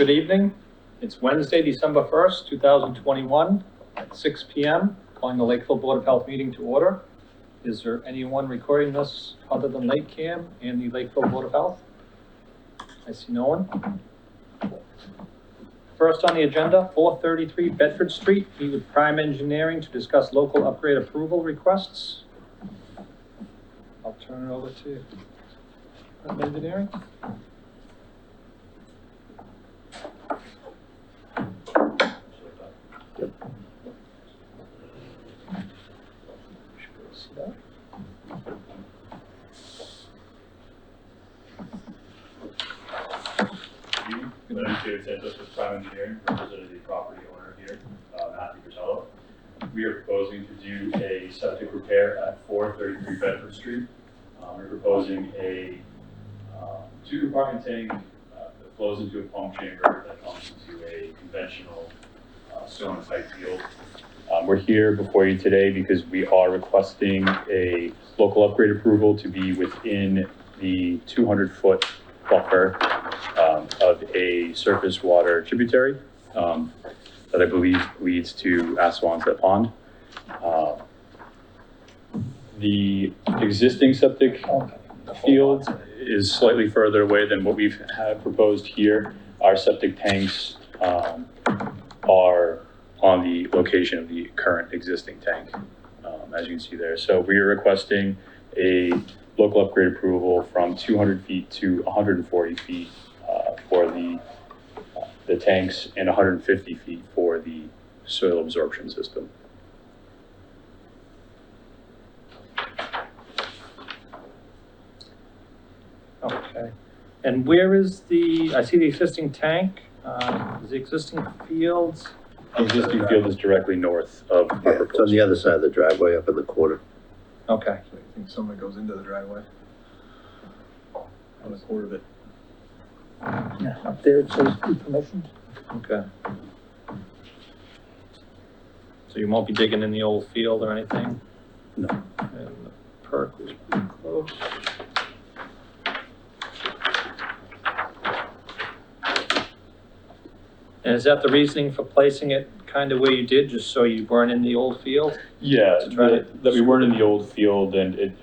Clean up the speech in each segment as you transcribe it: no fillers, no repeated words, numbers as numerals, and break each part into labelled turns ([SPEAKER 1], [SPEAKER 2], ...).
[SPEAKER 1] Good evening. It's Wednesday, December 1st, 2021 at 6 p.m. Calling the Lakeville Board of Health meeting to order. Is there anyone recording this other than LakeCAM and the Lakeville Board of Health? I see no one. First on the agenda, 433 Bedford Street, meet with Prime Engineering to discuss local upgrade approval requests. I'll turn it over to Prime Engineering.
[SPEAKER 2] Untitled Chapter with Prime Engineering, representing the property owner here, Matthew Bertello. We are proposing to do a septic repair at 433 Bedford Street. We're proposing a 2-compartment tank that flows into a pump chamber that comes into a conventional stone pipe field. We're here before you today because we are requesting a local upgrade approval to be within the 200-foot buffer of a surface water tributary that I believe leads to Assawamsett Pond. The existing septic field is slightly further away than what we've had proposed here. Our septic tanks are on the location of the current existing tank, as you can see there. So we are requesting a local upgrade approval from 200 feet to 140 feet for the tanks and 150 feet for the soil absorption system.
[SPEAKER 1] Okay. And where is I see the existing tank, is the existing fields?
[SPEAKER 2] The existing field is directly north of the
[SPEAKER 3] Yeah, it's on the other side of the driveway up in the corner.
[SPEAKER 1] Okay.
[SPEAKER 4] So I think someone goes into the driveway on the corner of it.
[SPEAKER 5] Yeah, up there it says decommissioned.
[SPEAKER 1] Okay. So you won't be digging in the old field or anything?
[SPEAKER 2] No.
[SPEAKER 1] And the perk was pretty close. And is that the reasoning for placing it kind of where you did, just so you weren't in the old field?
[SPEAKER 2] Yeah,
[SPEAKER 1] To try to-
[SPEAKER 2] that we weren't in the old field, and it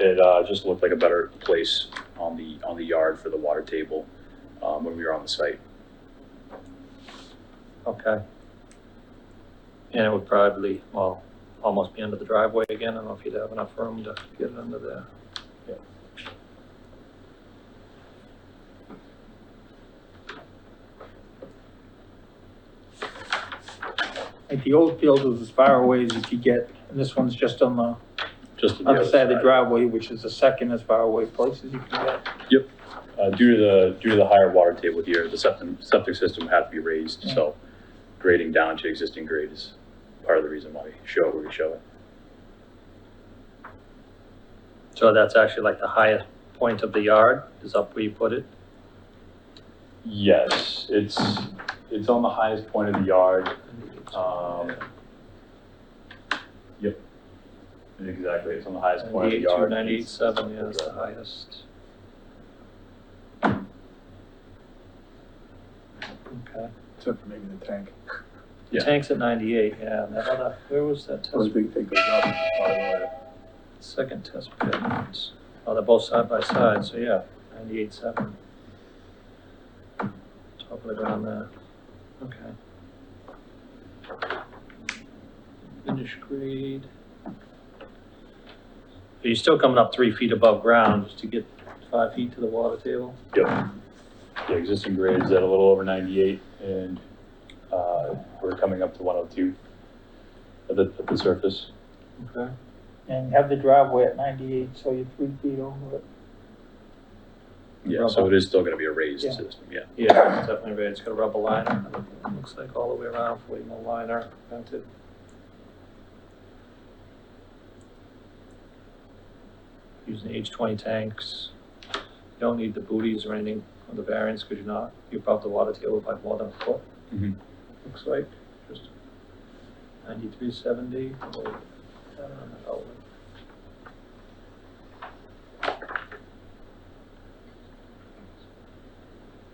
[SPEAKER 2] just looked like a better place on the yard for the water table when we were on the site.
[SPEAKER 1] Okay. And it would probably, well, almost be under the driveway again. I don't know if you'd have enough room to get it under there.
[SPEAKER 2] Yeah.
[SPEAKER 5] Like the old field was as far away as you could get, and this one's just on the
[SPEAKER 2] Just to the
[SPEAKER 5] other side of the driveway, which is the second as far away place as you can get.
[SPEAKER 2] Yep. Due to the higher water table here, the septic system had to be raised,
[SPEAKER 5] Yeah.
[SPEAKER 2] so grading down to existing grade is part of the reason why we show it where we show it.
[SPEAKER 1] So that's actually like the highest point of the yard, is up where you put it?
[SPEAKER 2] Yes, it's on the highest point of the yard. Yep. Exactly, it's on the highest point of the
[SPEAKER 1] 98.2,
[SPEAKER 2] yard.
[SPEAKER 1] 98.7, yeah, is the highest. Okay.
[SPEAKER 4] Except for maybe the tank.
[SPEAKER 1] The
[SPEAKER 2] Yeah.
[SPEAKER 1] tank's at 98, yeah, and that other, where was that
[SPEAKER 4] So the
[SPEAKER 1] test?
[SPEAKER 4] big thing goes up and it's probably lower.
[SPEAKER 1] Second test pit. Oh, they're both side by side, so yeah, 98.7. Top of the ground there. Okay. Finish grade. Are you still coming up 3 feet above ground just to get 5 feet to the water table?
[SPEAKER 2] Yep. The existing grade is at a little over 98, and we're coming up to 102 at the surface.
[SPEAKER 1] Okay.
[SPEAKER 5] And have the driveway at 98, so you're 3 feet over it.
[SPEAKER 2] Yeah, so it is still gonna be a raised
[SPEAKER 5] Yeah.
[SPEAKER 2] system, yeah.
[SPEAKER 1] Yeah, it's definitely ready. It's got a rubber liner. It looks like all the way around, 40 mil liner vented. Using H20 tanks. You don't need the booties or anything on the variance because you're above the water table by more than a foot.
[SPEAKER 2] Mhm.
[SPEAKER 1] Looks like, just 9370.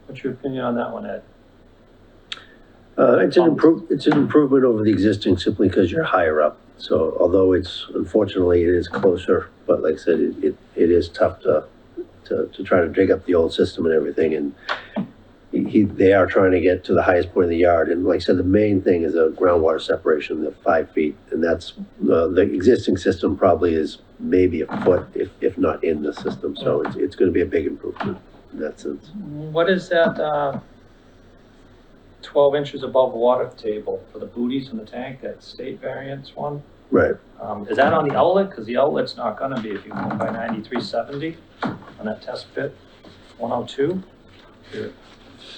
[SPEAKER 1] What's your opinion on that one, Ed?
[SPEAKER 3] It's an improvement over the existing simply because you're higher up. So although unfortunately, it is closer, but like I said, it is tough to try to dig up the old system and everything. And they are trying to get to the highest point of the yard. And like I said, the main thing is a groundwater separation of 5 feet. And that's, the existing system probably is maybe a foot, if not in the system. So it's going to be a big improvement in that sense.
[SPEAKER 1] What is that, 12 inches above water table for the booties in the tank, that state variance one?
[SPEAKER 3] Right.
[SPEAKER 1] Is that on the outlet? Because the outlet's not gonna be if you go by 9370 on that test pit, 102. You're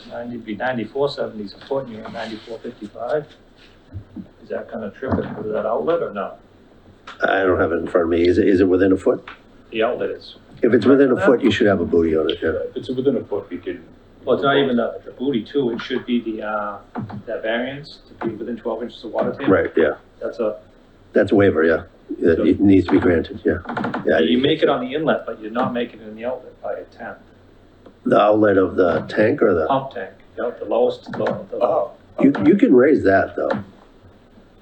[SPEAKER 1] 9470 is a foot and you're at 9455. Is that gonna trip it for that outlet or no?
[SPEAKER 3] I don't have it in front of me. Is it within a foot?
[SPEAKER 1] The outlet is.
[SPEAKER 3] If it's within a foot, you should have a booty on it, yeah.
[SPEAKER 2] If it's within a foot, we could.
[SPEAKER 1] Well, it's not even the booty too. It should be the, that variance to be within 12 inches of water table.
[SPEAKER 3] Right, yeah.
[SPEAKER 1] That's
[SPEAKER 3] a waiver, yeah. It needs to be granted, yeah. Yeah.
[SPEAKER 1] You make it on the inlet, but you're not making it in the outlet by a 10th.
[SPEAKER 3] The outlet of the tank or the?
[SPEAKER 1] Pump tank, the lowest,
[SPEAKER 3] You can raise that though.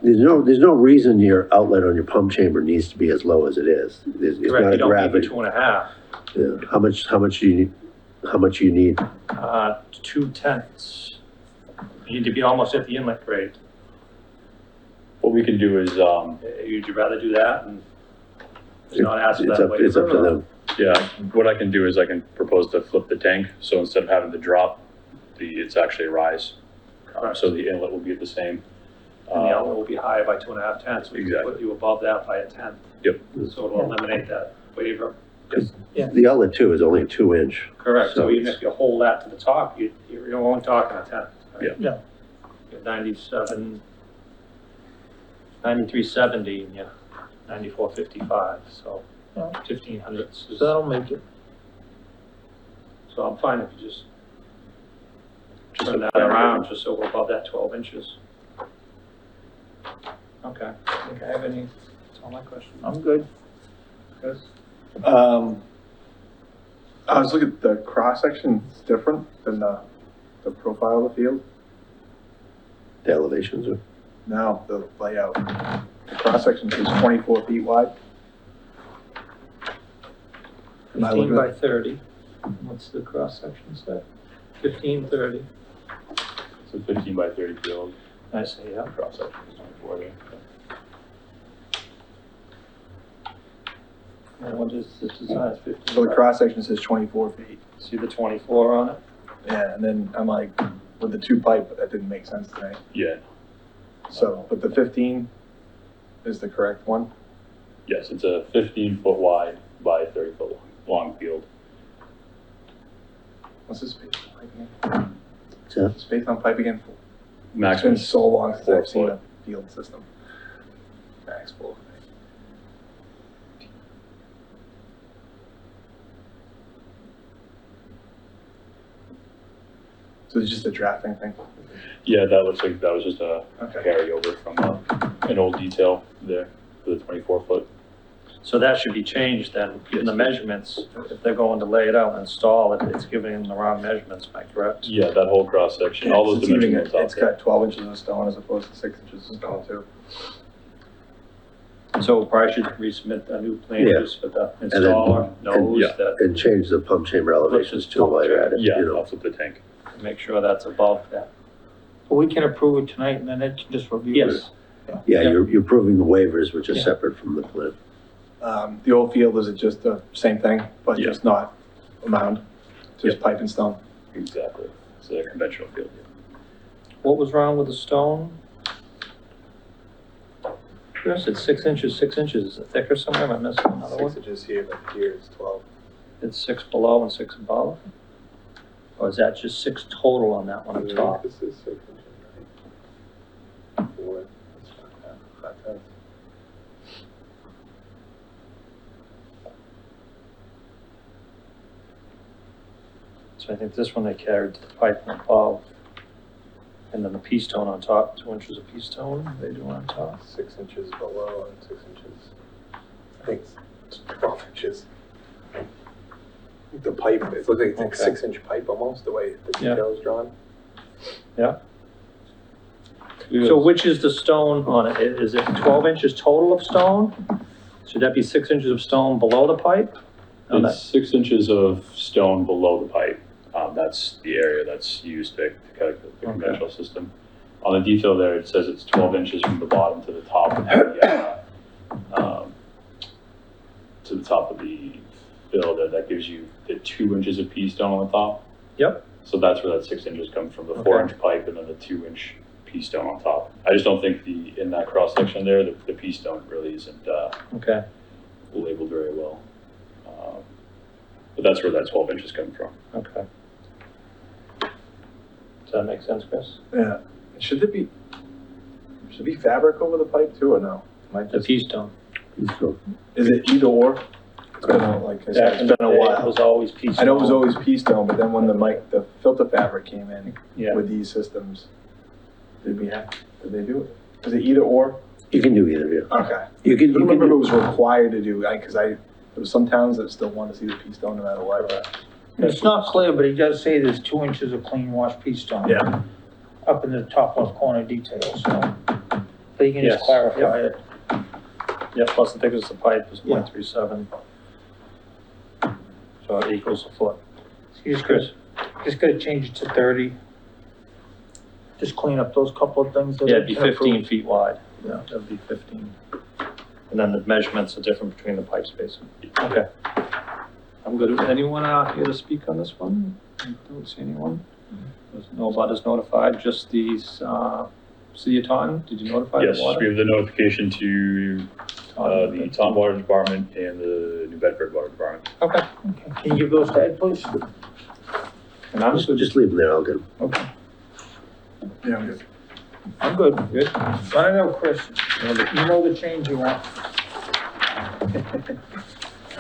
[SPEAKER 3] There's no reason your outlet on your pump chamber needs to be as low as it is. It's
[SPEAKER 1] correct,
[SPEAKER 3] not
[SPEAKER 1] you
[SPEAKER 3] a
[SPEAKER 1] don't need
[SPEAKER 3] gravity.
[SPEAKER 1] the 2.5.
[SPEAKER 3] Yeah. How much do you need? How much you need?
[SPEAKER 1] 2/10. You need to be almost at the inlet grade.
[SPEAKER 2] What we can do is,
[SPEAKER 1] Would you rather do that and just not ask for
[SPEAKER 3] It's
[SPEAKER 1] that
[SPEAKER 3] up
[SPEAKER 1] waiver?
[SPEAKER 3] to them.
[SPEAKER 2] yeah, what I can do is I can propose to flip the tank. So instead of having to drop, it's actually a rise. So the inlet will be at the same.
[SPEAKER 1] And the outlet will be higher by 2.5 tenths. We can
[SPEAKER 2] Exactly.
[SPEAKER 1] put you above that by a 10th.
[SPEAKER 2] Yep.
[SPEAKER 1] So it'll eliminate that waiver.
[SPEAKER 3] The outlet too is only a 2-inch.
[SPEAKER 1] Correct, so
[SPEAKER 3] So
[SPEAKER 1] even if you hold that to the top, you're only talking a 10th. right?
[SPEAKER 2] Yeah.
[SPEAKER 1] You're 9370 and you're 9455, so
[SPEAKER 5] Yeah.
[SPEAKER 1] 15 hundredths is,
[SPEAKER 5] So that'll make it.
[SPEAKER 1] so I'm fine if you just turn that around, just so we're above that 12 inches. Okay, I think I have any, that's all my questions.
[SPEAKER 5] I'm good.
[SPEAKER 1] Chris?
[SPEAKER 4] I was looking at the cross section, it's different than the profile of the field.
[SPEAKER 3] The elevations are.
[SPEAKER 4] Now, the layout, the cross section is 24 feet wide. Am I
[SPEAKER 1] 15
[SPEAKER 4] looking
[SPEAKER 1] by
[SPEAKER 4] at-
[SPEAKER 1] 30. What's the cross section say? 15, 30.
[SPEAKER 2] It's a 15 by 30 field.
[SPEAKER 1] I see, yeah.
[SPEAKER 2] Cross section is 24 there.
[SPEAKER 1] And what is this design? It's 15
[SPEAKER 4] So the
[SPEAKER 1] by-
[SPEAKER 4] cross section says 24 feet.
[SPEAKER 1] See the 24 on it?
[SPEAKER 4] Yeah, and then I'm like, with the 2 pipe, that didn't make sense to me.
[SPEAKER 2] Yeah,
[SPEAKER 4] So, but the 15 is the correct one?
[SPEAKER 2] yes, it's a 15-foot wide by 30-foot long field.
[SPEAKER 4] What's the space on pipe again?
[SPEAKER 3] So,
[SPEAKER 4] Space on pipe again? It's been
[SPEAKER 2] Maximum.
[SPEAKER 4] so long since
[SPEAKER 2] 4
[SPEAKER 4] I've seen
[SPEAKER 2] foot.
[SPEAKER 4] a field system. Max 4. So it's just a drafting thing?
[SPEAKER 2] Yeah, that looks like that was just a
[SPEAKER 4] Okay.
[SPEAKER 2] carryover from an old detail there for the 24-foot.
[SPEAKER 1] So that should be changed then, in the measurements, if they're going to lay it out and install it, it's giving them the wrong measurements, am I correct?
[SPEAKER 2] Yeah, that whole cross section, all those
[SPEAKER 4] It's even-
[SPEAKER 2] dimensions out
[SPEAKER 4] It's
[SPEAKER 2] there.
[SPEAKER 4] got 12 inches of stone as opposed to 6 inches of stone too.
[SPEAKER 1] So probably should resubmit a new plan,
[SPEAKER 3] Yeah.
[SPEAKER 1] just so the
[SPEAKER 3] then-
[SPEAKER 1] installer knows
[SPEAKER 2] yeah.
[SPEAKER 1] that,
[SPEAKER 3] and change the pump chamber elevations too while you're at it,
[SPEAKER 2] Yeah,
[SPEAKER 3] you know.
[SPEAKER 2] I'll flip the tank.
[SPEAKER 1] make sure that's above that.
[SPEAKER 5] But we can approve it tonight and then it can just review it.
[SPEAKER 1] Yes,
[SPEAKER 3] Yeah, you're approving the waivers, which are
[SPEAKER 5] Yeah.
[SPEAKER 3] separate from the plan.
[SPEAKER 4] The old field, is it just the same thing, but
[SPEAKER 2] Yeah.
[SPEAKER 4] just not a mound? Just
[SPEAKER 2] Yep.
[SPEAKER 4] pipe and stone?
[SPEAKER 2] Exactly. It's a conventional field.
[SPEAKER 1] what was wrong with the stone? Chris, it's 6 inches, 6 inches, is it thicker somewhere, am I missing another
[SPEAKER 4] 6
[SPEAKER 1] one?
[SPEAKER 4] inches here, but here it's 12.
[SPEAKER 1] It's 6 below and 6 above? Or is that just 6 total on that one up top?
[SPEAKER 4] This is 6 inches, right? 4, it's not that.
[SPEAKER 1] So I think this one they carried to the pipe above. And then the pea stone on top, 2 inches of pea stone they do on top.
[SPEAKER 4] 6 inches below and 6 inches. I think it's 12 inches. The pipe, it looks like it's
[SPEAKER 1] Okay.
[SPEAKER 4] a 6 inch pipe almost, the way the
[SPEAKER 1] Yeah.
[SPEAKER 4] detail is drawn.
[SPEAKER 1] Yeah. So which is the stone on it? Is it 12 inches total of stone? Should that be 6 inches of stone below the pipe? No,
[SPEAKER 2] It's 6 inches of stone below the pipe. That's the area that's used to cut the conventional system. On the detail there, it says it's 12 inches from the bottom to the top of the fill. That gives you the 2 inches of pea stone on the top.
[SPEAKER 1] Yep.
[SPEAKER 2] So that's where that 6 inches comes from, the
[SPEAKER 1] Okay.
[SPEAKER 2] 4-inch pipe and then the 2-inch pea stone on top. I just don't think in that cross section there, the pea stone really isn't
[SPEAKER 1] Okay,
[SPEAKER 2] labeled very well. But that's where that 12 inches come from.
[SPEAKER 1] okay. Does that make sense, Chris?
[SPEAKER 4] Yeah. Should there be fabric over the pipe too, or no? Might
[SPEAKER 1] The
[SPEAKER 4] just,
[SPEAKER 1] pea stone.
[SPEAKER 3] So,
[SPEAKER 4] is it either or? It's been like I said, it's been a
[SPEAKER 1] It
[SPEAKER 4] while.
[SPEAKER 1] was always pea stone.
[SPEAKER 4] I know it was always pea stone, but then when the filter fabric came in
[SPEAKER 1] Yeah.
[SPEAKER 4] with these systems, did they do it? Is it either or?
[SPEAKER 3] you can do either, yeah.
[SPEAKER 4] Okay.
[SPEAKER 3] You
[SPEAKER 4] I
[SPEAKER 3] can,
[SPEAKER 4] don't
[SPEAKER 3] you can
[SPEAKER 4] remember if it
[SPEAKER 3] do,
[SPEAKER 4] was required to do, there was some towns that still want to see the pea stone no matter what.
[SPEAKER 5] It's not clear, but he does say there's 2 inches of clean wash pea stone.
[SPEAKER 4] Yeah.
[SPEAKER 5] Up in the top left corner detail, so. But you can
[SPEAKER 1] Yes,
[SPEAKER 5] just clarify it.
[SPEAKER 1] Yeah, plus the thickness of the pipe is
[SPEAKER 5] Yeah.
[SPEAKER 1] 0.37. So it equals a foot.
[SPEAKER 5] You just gotta change it to 30. Just clean up those couple of things that.
[SPEAKER 1] Yeah, it'd be
[SPEAKER 5] can improve.
[SPEAKER 1] 15 feet wide.
[SPEAKER 5] Yeah.
[SPEAKER 1] That'd be 15. And then the measurements are different between the pipe spacing. Okay. I'm good. Anyone here to speak on this one? I don't see anyone. There's no butters notified, just these, City of Taunton, did you notify the
[SPEAKER 2] Yes,
[SPEAKER 1] water?
[SPEAKER 2] we have the notification to the Taunton Water Department and the New Bedford Water Department.
[SPEAKER 1] Okay.
[SPEAKER 5] Okay. Can you give those to Ed, please?
[SPEAKER 1] And I'm good.
[SPEAKER 3] just leave them there, I'll get them.
[SPEAKER 5] Okay.
[SPEAKER 4] Yeah, I'm good.
[SPEAKER 5] I'm good.
[SPEAKER 1] Good.
[SPEAKER 5] Run it out, Chris. You know the change you want.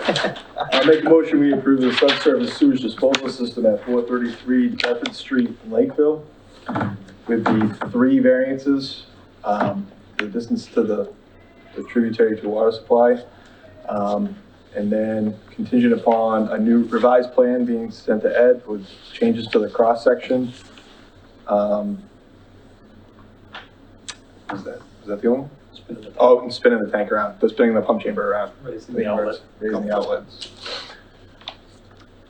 [SPEAKER 4] I make a motion, we approve the subsurface sewage disposal system at 433 Bedford Street in Lakeville with the 3 variances, the distance to the tributary to water supply, and then contingent upon a new revised plan being sent to Ed with changes to the cross section. Is that the only one? Oh, and spinning the tank around, spinning the pump chamber around.
[SPEAKER 1] Raising the outlet.
[SPEAKER 4] Raising the outlets.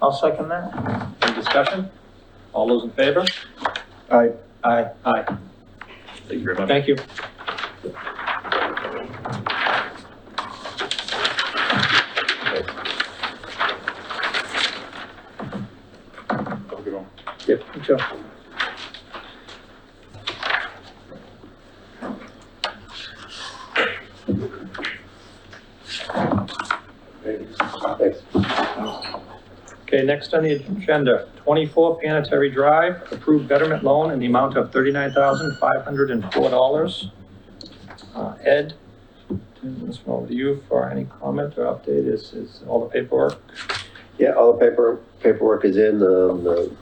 [SPEAKER 5] I'll second that.
[SPEAKER 1] Any discussion? All those in favor?
[SPEAKER 4] Aye.
[SPEAKER 5] Aye.
[SPEAKER 1] Aye.
[SPEAKER 2] Thank you very much.
[SPEAKER 1] Thank you.
[SPEAKER 2] Have a good one.
[SPEAKER 1] Yep, me too.
[SPEAKER 3] Thanks.
[SPEAKER 1] Okay, next on the agenda, 24 Planetary Drive, approved betterment loan in the amount of $39,504. Ed, turn this one over to you for any comment or update. Is all the paperwork?
[SPEAKER 3] Yeah, all the paperwork is in, the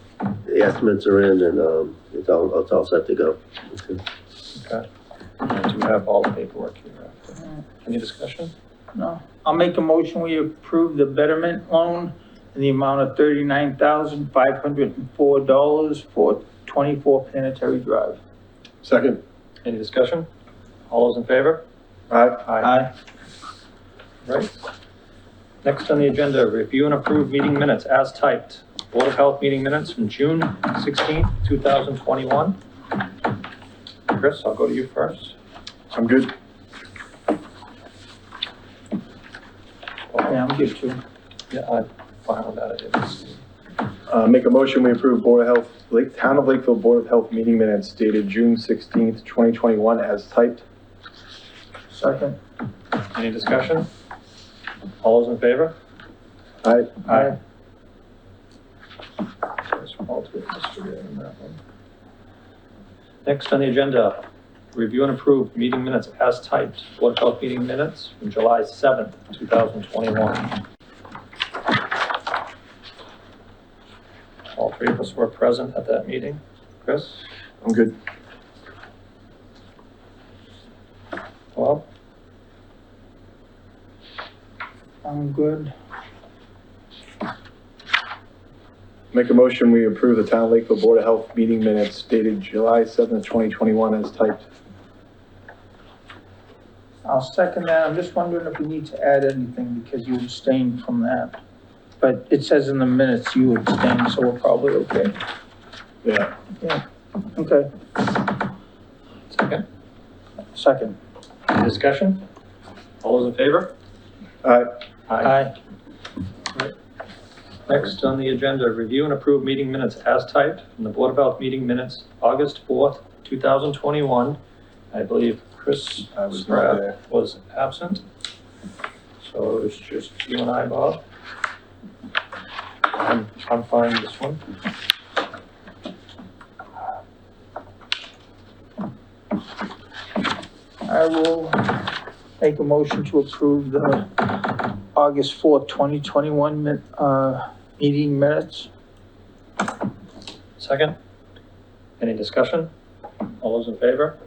[SPEAKER 3] estimates are in, and, it's all set to go.
[SPEAKER 1] Okay. I do have all the paperwork here. Any discussion?
[SPEAKER 5] No. I'll make a motion, we approve the betterment loan in the amount of $39,504 for 24 Planetary Drive.
[SPEAKER 4] Second.
[SPEAKER 1] Any discussion? All those in favor?
[SPEAKER 4] Aye.
[SPEAKER 5] Aye.
[SPEAKER 1] Right. Next on the agenda, review and approve meeting minutes as typed. Board of Health meeting minutes from June 16th, 2021. Chris, I'll go to you first.
[SPEAKER 4] I'm good.
[SPEAKER 5] Yeah, I'm good too.
[SPEAKER 1] Yeah, I'm fine with that. I didn't see.
[SPEAKER 4] Make a motion, we approve Board of Health, Town of Lakeville Board of Health meeting minutes dated June 16th, 2021 as typed.
[SPEAKER 5] Second.
[SPEAKER 1] Any discussion? All those in favor?
[SPEAKER 4] Aye.
[SPEAKER 5] Aye.
[SPEAKER 1] There's all three distributed in that one. Next on the agenda, review and approve meeting minutes as typed. Board of Health meeting minutes from July 7th, 2021. All three of us were present at that meeting. Chris?
[SPEAKER 4] I'm good.
[SPEAKER 1] Bob?
[SPEAKER 5] I'm good.
[SPEAKER 4] Make a motion, we approve the Town of Lakeville Board of Health meeting minutes dated July 7th, 2021 as typed.
[SPEAKER 5] I'll second that. I'm just wondering if we need to add anything because you abstained from that. But it says in the minutes you abstained, so we're probably okay.
[SPEAKER 4] Yeah.
[SPEAKER 5] Yeah, okay.
[SPEAKER 1] Second,
[SPEAKER 5] Second.
[SPEAKER 1] any discussion? All those in favor?
[SPEAKER 5] Aye.
[SPEAKER 1] Next on the agenda, review and approve meeting minutes as typed from the Board of Health meeting minutes, August 4th, 2021. I believe Chris
[SPEAKER 4] I was not there.
[SPEAKER 1] was absent. So it's just you and I, Bob. I'm fine with this one.
[SPEAKER 5] I will make a motion to approve the August 4th, 2021 meeting minutes.
[SPEAKER 1] Second, any discussion? All those in favor?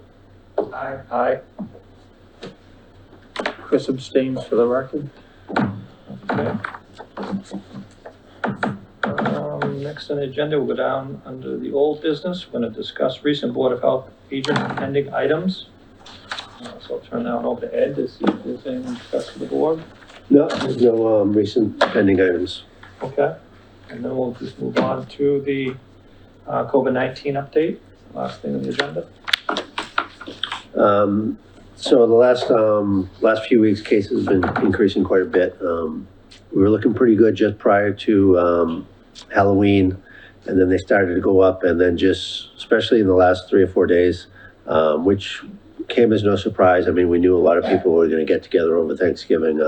[SPEAKER 5] Aye.
[SPEAKER 1] Aye.
[SPEAKER 5] Chris abstains for the record.
[SPEAKER 1] Okay. Next on the agenda, we'll go down under the old business. We're going to discuss recent Board of Health agent pending items. So I'll turn that one over to Ed to see if there's anything discussed with the board.
[SPEAKER 3] No, there's no, recent pending items.
[SPEAKER 1] Okay. And then we'll just move on to the COVID-19 update, last thing on the agenda.
[SPEAKER 3] So the last few weeks, cases have been increasing quite a bit. We were looking pretty good just prior to Halloween, and then they started to go up, and then just, especially in the last 3 or 4 days, which came as no surprise. I mean, we knew a lot of people were gonna get together over Thanksgiving,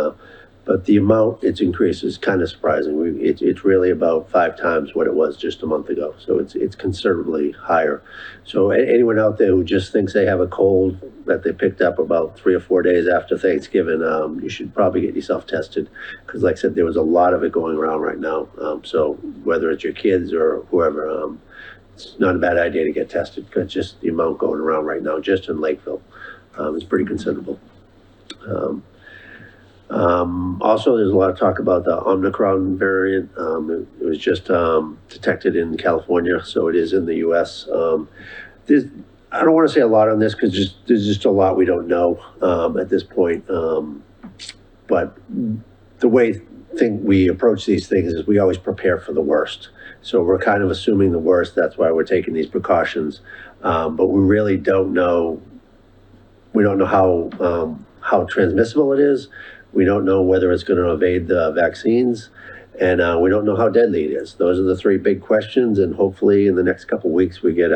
[SPEAKER 3] but the amount it's increased is kind of surprising. It's really about 5 times what it was just a month ago. So it's considerably higher. So anyone out there who just thinks they have a cold that they picked up about 3 or 4 days after Thanksgiving, you should probably get yourself tested. Because like I said, there was a lot of it going around right now. So whether it's your kids or whoever, it's not a bad idea to get tested, because just the amount going around right now, just in Lakeville, is pretty considerable. Also, there's a lot of talk about the Omnicrown variant. It was just detected in California, so it is in the US. I don't want to say a lot on this because there's just a lot we don't know at this point. But the way we approach these things is we always prepare for the worst. So we're kind of assuming the worst. That's why we're taking these precautions. But we really don't know. We don't know how transmissible it is. We don't know whether it's going to evade the vaccines, and we don't know how deadly it is. Those are the 3 big questions, and hopefully in the next couple of weeks we get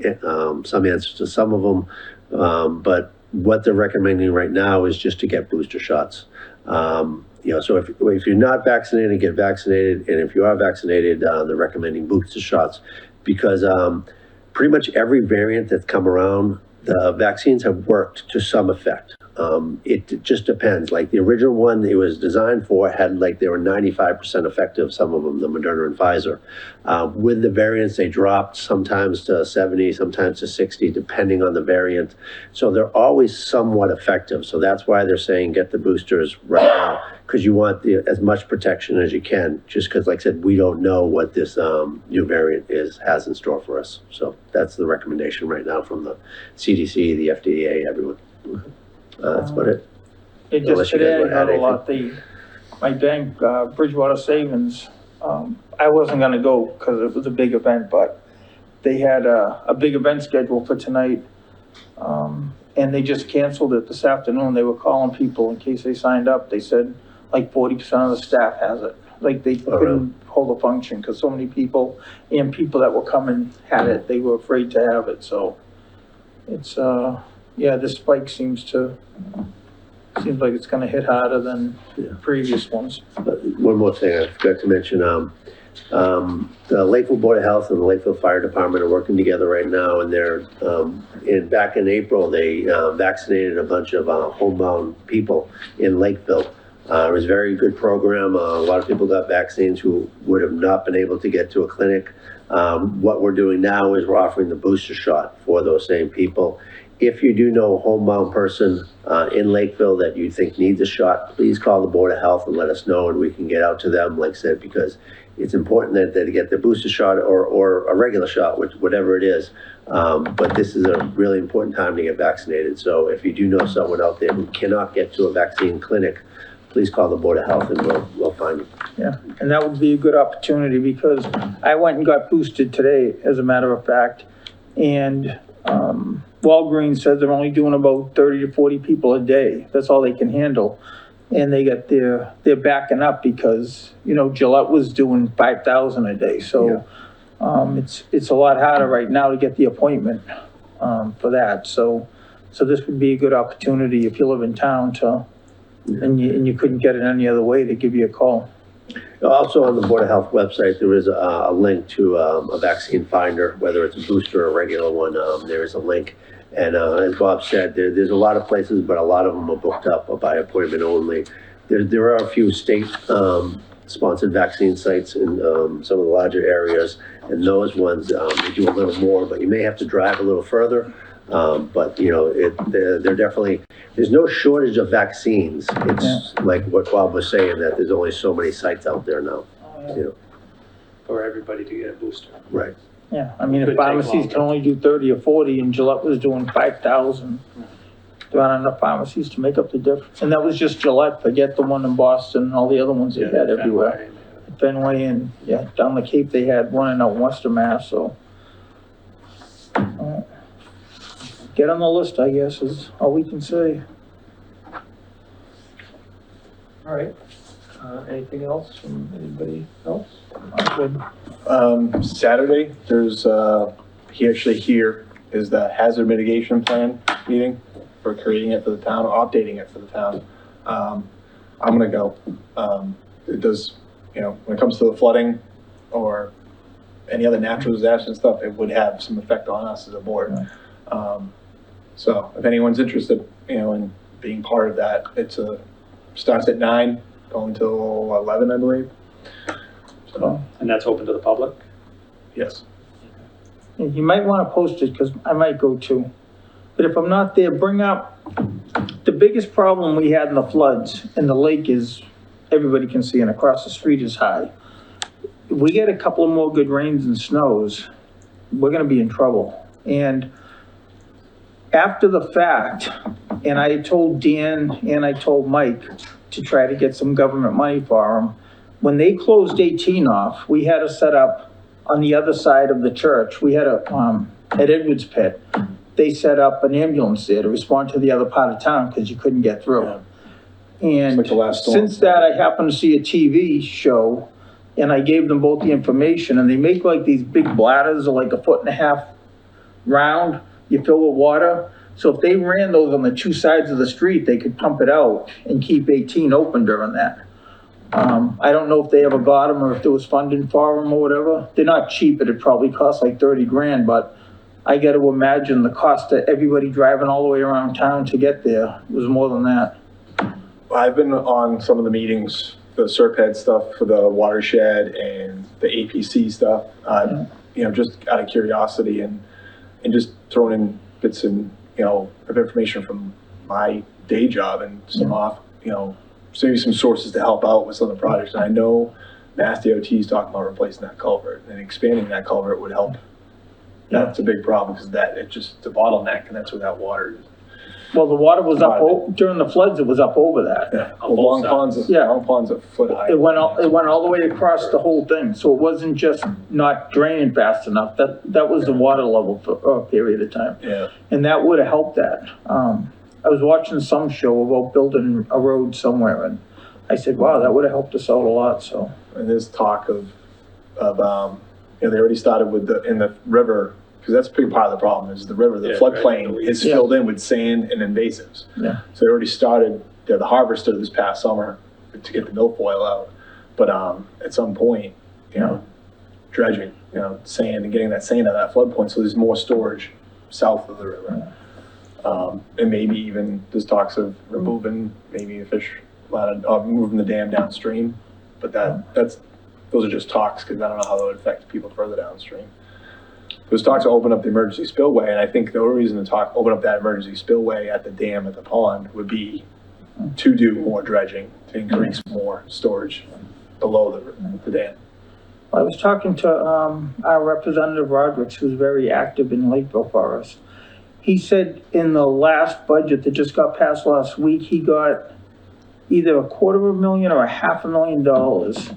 [SPEAKER 3] some answers to some of them. But what they're recommending right now is just to get booster shots. So if you're not vaccinated, get vaccinated, and if you are vaccinated, they're recommending booster shots, because pretty much every variant that's come around, the vaccines have worked to some effect. It just depends. Like the original one it was designed for had, like, they were 95% effective, some of them, the Moderna and Pfizer. With the variants, they dropped sometimes to 70, sometimes to 60, depending on the variant. So they're always somewhat effective. So that's why they're saying get the boosters right now, because you want as much protection as you can, just because, like I said, we don't know what this new variant has in store for us. So that's the recommendation right now from the CDC, the FDA, everyone. That's about it.
[SPEAKER 5] It just today I had a lot, my bank, Bridgewater Savings, I wasn't gonna go because it was a big event, but they had a big event scheduled for tonight. And they just canceled it this afternoon. They were calling people in case they signed up. They said like 40% of the staff has it. Like they couldn't hold a function because so many people and people that were coming had it. They were afraid to have it. So it's, yeah, this spike seems like it's gonna hit harder than previous ones.
[SPEAKER 3] One more thing I forgot to mention, the Lakeville Board of Health and the Lakeville Fire Department are working together right now, and they're, back in April, they vaccinated a bunch of homebound people in Lakeville. It was a very good program. A lot of people got vaccines who would have not been able to get to a clinic. What we're doing now is we're offering the booster shot for those same people. If you do know a homebound person in Lakeville that you think needs a shot, please call the Board of Health and let us know, and we can get out to them, like I said, because it's important that they get their booster shot or a regular shot, whatever it is. But this is a really important time to get vaccinated. So if you do know someone out there who cannot get to a vaccine clinic, please call the Board of Health and we'll find you.
[SPEAKER 5] Yeah, and that would be a good opportunity because I went and got boosted today, as a matter of fact. And Walgreens said they're only doing about 30 to 40 people a day. That's all they can handle. And they're backing up because, you know, Gillette was doing 5,000 a day. So it's a lot harder right now to get the appointment for that. So this would be a good opportunity if you live in town and you couldn't get it any other way, to give you a call.
[SPEAKER 3] Also on the Board of Health website, there is a link to a vaccine finder, whether it's a booster or a regular one. There is a link. And as Bob said, there's a lot of places, but a lot of them are booked up by appointment only. There are a few state sponsored vaccine sites in some of the larger areas, and those ones, they do a little more, but you may have to drive a little further. But you know, they're definitely, there's no shortage of vaccines. It's like what Bob was saying, that there's only so many sites out there now. You know.
[SPEAKER 1] For everybody to get a booster.
[SPEAKER 3] Right.
[SPEAKER 5] Yeah, I mean,
[SPEAKER 1] Could
[SPEAKER 5] if
[SPEAKER 1] take
[SPEAKER 5] pharmacies
[SPEAKER 1] longer.
[SPEAKER 5] can only do 30 or 40 and Gillette was doing 5,000, there aren't enough pharmacies to make up the difference. And that was just Gillette, forget the one in Boston and all the other ones they had everywhere. Fenway and, down the Cape, they had one in Western Mass, so. Get on the list, I guess, is all we can say.
[SPEAKER 1] All right. Anything else from anybody else?
[SPEAKER 5] Good.
[SPEAKER 4] Saturday, there's, here is the hazard mitigation plan meeting for creating it for the town, or updating it for the town. I'm gonna go. It does, you know, when it comes to the flooding or any other natural disaster and stuff, it would have some effect on us as a board. So if anyone's interested, you know, in being part of that, starts at 9, going till 11, I believe. So,
[SPEAKER 1] And that's open to the public?
[SPEAKER 4] yes.
[SPEAKER 5] You might want to post it because I might go too. But if I'm not there, bring up the biggest problem we had in the floods in the lake is everybody can see, and across the street is high. If we get a couple of more good rains and snows, we're going to be in trouble. And after the fact, and I told Dan and I told Mike to try to get some government money for them, when they closed 18 off, we had to set up on the other side of the church. We had at Edwards Pit, they set up an ambulance there to respond to the other part of town because you couldn't get through. And
[SPEAKER 4] It's like the last storm.
[SPEAKER 5] since that, I happened to see a TV show and I gave them both the information, and they make like these big bladders, are like 1.5 feet round, you fill with water. So if they ran those on the two sides of the street, they could pump it out and keep 18 open during that. I don't know if they ever got them or if there was funding for them or whatever. They're not cheap. It'd probably cost like 30 grand, but I got to imagine the cost of everybody driving all the way around town to get there was more than that.
[SPEAKER 4] I've been on some of the meetings, the SERPED stuff for the watershed and the APC stuff, you know, just out of curiosity and just throwing in bits and, you know, of information from my day job and some you know, so maybe some sources to help out with some of the projects. And I know Mass DOT is talking about replacing that culvert, and expanding that culvert would help. That's a big problem because it's a bottleneck, and that's where that water is.
[SPEAKER 5] Well, the water was up, during the floods, it was up over that.
[SPEAKER 4] Yeah, well, Long Pond's a foot high.
[SPEAKER 5] It went all the way across the whole thing, so it wasn't just not draining fast enough. That was the water level for a period of time.
[SPEAKER 4] Yeah.
[SPEAKER 5] And that would have helped that. I was watching some show about building a road somewhere, and I said, wow, that would have helped us out a lot, so.
[SPEAKER 4] And there's talk of you know, they already started with in the river, because that's a big part of the problem, is the river, the floodplain is filled in with sand and invasives.
[SPEAKER 5] Yeah.
[SPEAKER 4] So they already started, the harvester this past summer to get the milfoil out. But at some point, you know, dredging, you know, sand and getting that sand out of that floodplain, so there's more storage south of the river. And maybe even there's talks of removing maybe a fish, moving the dam downstream. But those are just talks, because I don't know how that would affect people further downstream. There's talks to open up the emergency spillway, and I think the only reason to open up that emergency spillway at the dam at the pond would be to do more dredging, to increase more storage below the dam.
[SPEAKER 5] I was talking to, our Representative Rodrigues, who's very active in Lakeville for us. He said in the last budget that just got passed last week, he got either $250,000 or $500,000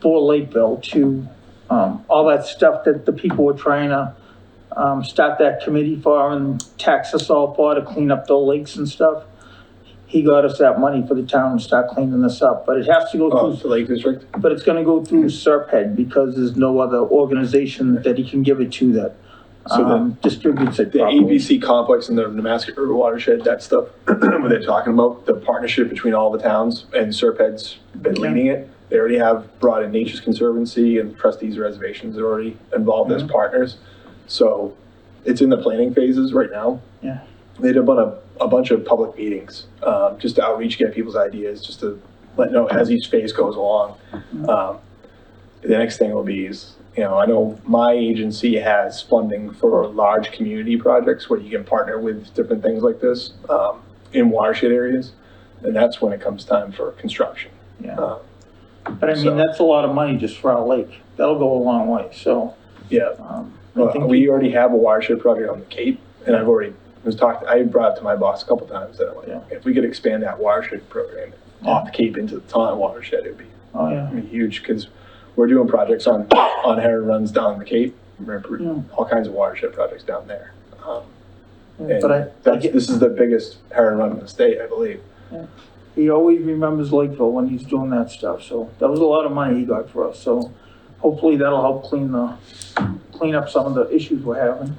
[SPEAKER 5] for Lakeville to, all that stuff that the people were trying to, start that committee for and tax us all for to clean up the lakes and stuff. He got us that money for the town to start cleaning this up, but it has to go
[SPEAKER 4] Oh,
[SPEAKER 5] through,
[SPEAKER 4] the Lake District?
[SPEAKER 5] but it's gonna go through Serped because there's no other organization that he can give it to that,
[SPEAKER 4] So
[SPEAKER 5] distributes it
[SPEAKER 4] The
[SPEAKER 5] properly.
[SPEAKER 4] ABC complex and the Nemasket River watershed, that stuff, what they're talking about, the partnership between all the towns, and Serped's been leading it. They already have brought in Nature's Conservancy, and trustees reservations are already involved as partners. So it's in the planning phases right now.
[SPEAKER 5] Yeah.
[SPEAKER 4] They did a bunch of public meetings, just to outreach, get people's ideas, just to let know as each phase goes along. The next thing will be is, you know, I know my agency has funding for large community projects where you can partner with different things like this, in watershed areas. And that's when it comes time for construction.
[SPEAKER 5] Yeah. But I mean,
[SPEAKER 4] so-
[SPEAKER 5] that's a lot of money just for our lake. That'll go a long way, so,
[SPEAKER 4] Yeah.
[SPEAKER 5] I think.
[SPEAKER 4] We already have a watershed project on the Cape, and I've already, I brought it to my boss a couple times, that I'm like,
[SPEAKER 5] Yeah.
[SPEAKER 4] if we could expand that watershed program off the Cape into the Taunton watershed, it'd be
[SPEAKER 5] Oh, yeah.
[SPEAKER 4] huge, because we're doing projects on Heron Runs down the Cape,
[SPEAKER 5] Yeah.
[SPEAKER 4] all kinds of watershed projects down there. And
[SPEAKER 5] But
[SPEAKER 4] this is the biggest Heron Run in the state, I believe.
[SPEAKER 5] he always remembers Lakeville when he's doing that stuff, so that was a lot of money he got for us, so hopefully that'll help clean up some of the issues we're having.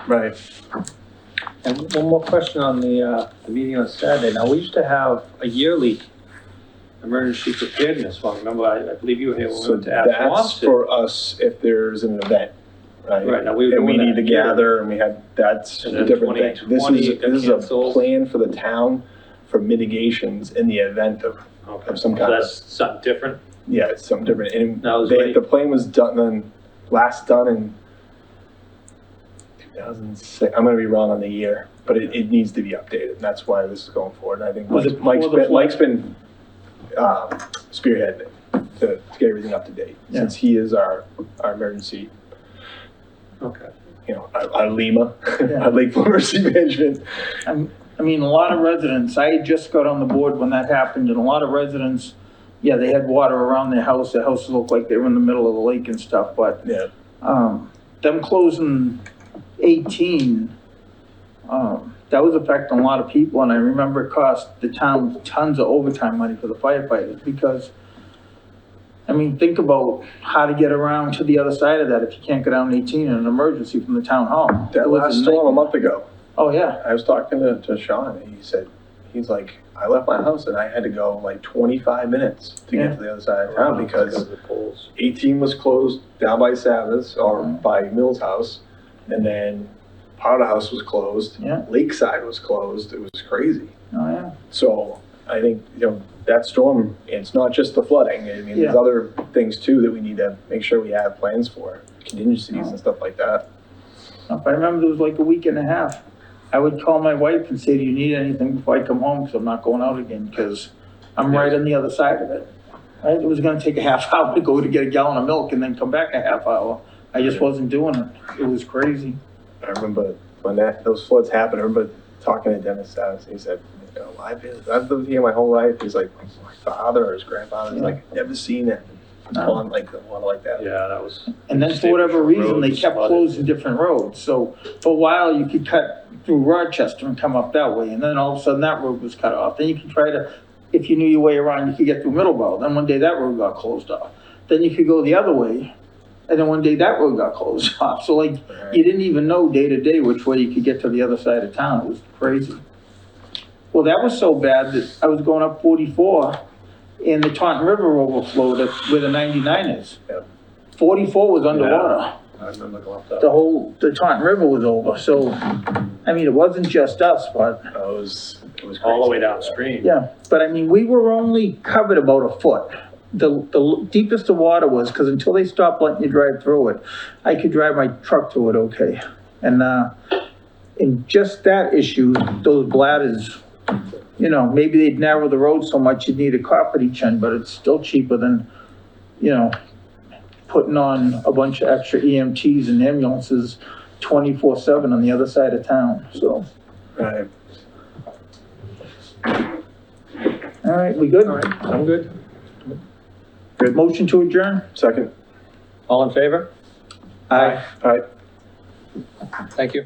[SPEAKER 4] Right.
[SPEAKER 1] And one more question on the meeting on Saturday. Now, we used to have a yearly emergency preparedness one. Remember, I believe you were here when we
[SPEAKER 4] So
[SPEAKER 1] went to ask
[SPEAKER 4] that's
[SPEAKER 1] Wants
[SPEAKER 4] for us if there's an event, right?
[SPEAKER 1] Right, now we were
[SPEAKER 4] And we
[SPEAKER 1] doing
[SPEAKER 4] need to
[SPEAKER 1] that here.
[SPEAKER 4] gather, and we had, that's
[SPEAKER 1] And
[SPEAKER 4] a
[SPEAKER 1] then
[SPEAKER 4] different thing. This
[SPEAKER 1] 2020
[SPEAKER 4] is,
[SPEAKER 1] got
[SPEAKER 4] this is a
[SPEAKER 1] canceled.
[SPEAKER 4] plan for the town for mitigations in the event of some
[SPEAKER 1] So
[SPEAKER 4] kind of,
[SPEAKER 1] that's something different?
[SPEAKER 4] yeah, it's something different. And
[SPEAKER 1] That was
[SPEAKER 4] they,
[SPEAKER 1] great.
[SPEAKER 4] the plan was last done in 2006. I'm gonna be wrong on the year, but it needs to be updated, and that's why this is going forward. And I think
[SPEAKER 5] Was it
[SPEAKER 4] Mike's
[SPEAKER 5] before the
[SPEAKER 4] been, Mike's been, spearheading it to get everything up to date,
[SPEAKER 5] Yeah.
[SPEAKER 4] since he is our emergency,
[SPEAKER 1] Okay.
[SPEAKER 4] you know, our Lima,
[SPEAKER 5] Yeah.
[SPEAKER 4] our Lakeville Emergency Management.
[SPEAKER 5] I mean, a lot of residents, I had just got on the board when that happened, and a lot of residents, yeah, they had water around their house, their houses looked like they were in the middle of the lake and stuff, but,
[SPEAKER 4] Yeah.
[SPEAKER 5] them closing 18, that was affecting a lot of people, and I remember it cost the town tons of overtime money for the firefighters, because, I mean, think about how to get around to the other side of that if you can't get down 18 in an emergency from the town hall.
[SPEAKER 4] That
[SPEAKER 5] It was
[SPEAKER 4] last
[SPEAKER 5] a
[SPEAKER 4] storm a
[SPEAKER 5] nightmare.
[SPEAKER 4] month ago,
[SPEAKER 5] Oh, yeah,
[SPEAKER 4] I was talking to Sean, and he said, he's like, I left my house and I had to go like 25 minutes to
[SPEAKER 5] Yeah.
[SPEAKER 4] get to the other side of town because
[SPEAKER 1] of the polls.
[SPEAKER 4] 18 was closed down by Savas or by Mill's house, and then part of the house was closed.
[SPEAKER 5] Yeah.
[SPEAKER 4] Lakeside was closed. It was crazy.
[SPEAKER 5] oh, yeah.
[SPEAKER 4] So I think, you know, that storm, it's not just the flooding. I mean, there's
[SPEAKER 5] Yeah.
[SPEAKER 4] other things too that we need to make sure we have plans for, contingencies and stuff like that.
[SPEAKER 5] If I remember, it was like a week and a half. I would call my wife and say, do you need anything before I come home? Because I'm not going out again, because I'm right on the other side of it. Right? It was gonna take a half hour to go to get a gallon of milk and then come back a half hour. I just wasn't doing it. It was crazy.
[SPEAKER 4] I remember when those floods happened, I remember talking to Dennis Savas, he said, you know, I've lived here my whole life. He's like, my father or his grandfather, he's like, never seen it. On like the water like that.
[SPEAKER 1] Yeah, that was.
[SPEAKER 5] And then for whatever reason, they kept closing different roads. So for a while, you could cut through Rochester and come up that way. And then all of a sudden, that road was cut off. Then you could try to, if you knew your way around, you could get through Middleborough. Then one day that road got closed off. Then you could go the other way. And then one day that road got closed off. So like, you didn't even know day to day which way you could get to the other side of town. It was crazy. Well, that was so bad that I was going up 44 and the Taunton River overflowed at where the 99 is.
[SPEAKER 4] Yep.
[SPEAKER 5] 44 was underwater.
[SPEAKER 1] I remember going up that.
[SPEAKER 5] The Taunton River was over. So, I mean, it wasn't just us, but
[SPEAKER 4] It was crazy.
[SPEAKER 1] All the way downstream.
[SPEAKER 5] yeah. But I mean, we were only covered about a foot. The deepest the water was, because until they stopped letting you drive through it, I could drive my truck through it okay. And in just that issue, those bladders, you know, maybe they'd narrow the road so much you'd need a cop at each end, but it's still cheaper than, you know, putting on a bunch of extra EMTs and ambulances 24/7 on the other side of town, so.
[SPEAKER 4] Right.
[SPEAKER 5] All right, we good?
[SPEAKER 1] All right, I'm good.
[SPEAKER 5] Motion to adjourn?
[SPEAKER 4] Second.
[SPEAKER 1] All in favor?
[SPEAKER 5] Aye.
[SPEAKER 4] All right.
[SPEAKER 1] Thank you.